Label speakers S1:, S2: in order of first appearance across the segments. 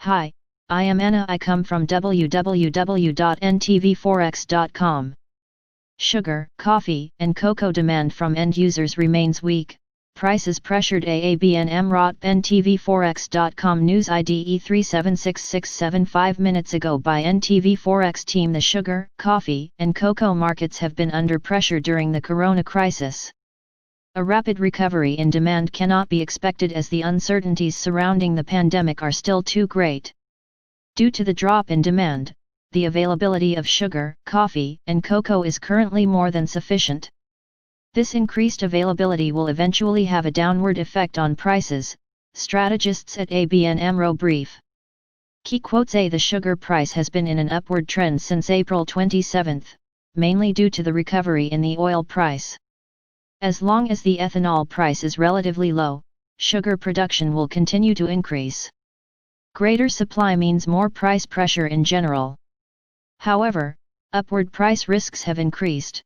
S1: Hi, I am Anna. I come from www.ntvforex.com. Sugar, coffee, and cocoa demand from end users remains weak. Prices pressured. ABN Amro. ntvforex.com news IDE 376675. 5 minutes ago by NTV Forex team. The sugar, coffee, and cocoa markets have been under pressure during the corona crisis. A rapid recovery in demand cannot be expected as the uncertainties surrounding the pandemic are still too great. Due to the drop in demand, the availability of sugar, coffee, and cocoa is currently more than sufficient. This increased availability will eventually have a downward effect on prices, strategists at ABN Amro brief. Key quotes: The sugar price has been in an upward trend since April 27, mainly due to the recovery in the oil price. As long as the ethanol price is relatively low, sugar production will continue to increase. Greater supply means more price pressure in general. However, upward price risks have increased.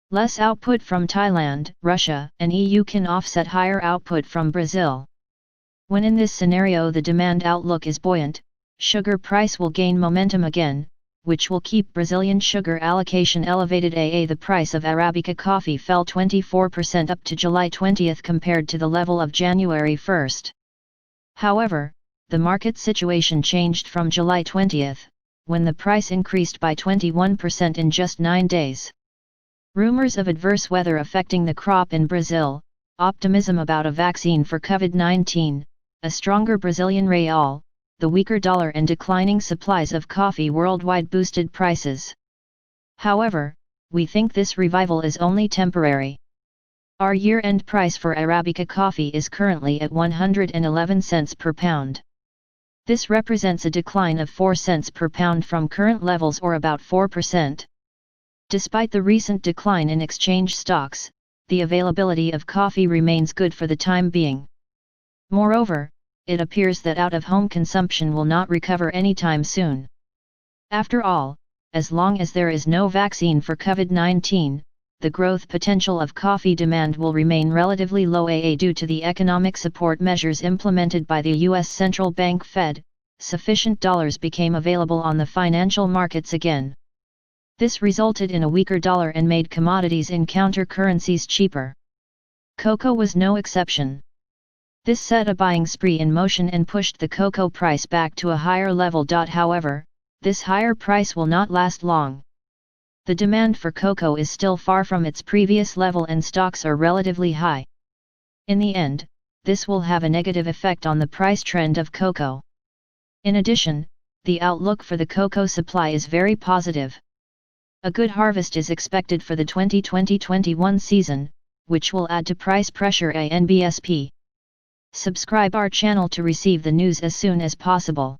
S1: Less output from Thailand, Russia, and EU can offset higher output from Brazil. When in this scenario the demand outlook is buoyant, sugar price will gain momentum again, which will keep Brazilian sugar allocation elevated. The price of Arabica coffee fell 24% up to July 20 compared to the level of January 1. However, the market situation changed from July 20, when the price increased by 21% in just 9 days. Rumors of adverse weather affecting the crop in Brazil, optimism about a vaccine for COVID-19, a stronger Brazilian real, the weaker dollar and declining supplies of coffee worldwide boosted prices. However, we think this revival is only temporary. Our year-end price for Arabica coffee is currently at 111 cents per pound. This represents a decline of 4 cents per pound from current levels, or about 4%. Despite the recent decline in exchange stocks, the availability of coffee remains good for the time being. Moreover, it appears that out-of-home consumption will not recover anytime soon. After all, as long as there is no vaccine for COVID-19, the growth potential of coffee demand will remain relatively low. Due to the economic support measures implemented by the U.S. Central Bank Fed, sufficient dollars became available on the financial markets again. This resulted in a weaker dollar and made commodities in counter currencies cheaper. Cocoa was no exception. This set a buying spree in motion and pushed the cocoa price back to a higher level. However, this higher price will not last long. The demand for cocoa is still far from its previous level and stocks are relatively high. In the end, this will have a negative effect on the price trend of cocoa. In addition, the outlook for the cocoa supply is very positive. A good harvest is expected for the 2020-21 season, which will add to price pressure. NBSP. Subscribe our channel to receive the news as soon as possible.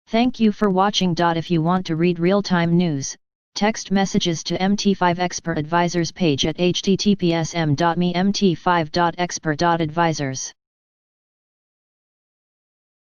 S1: Thank you for watching. If you want to read real-time news, text messages to MT5 Expert Advisors page at https://m.me/mt5.expert.advisors.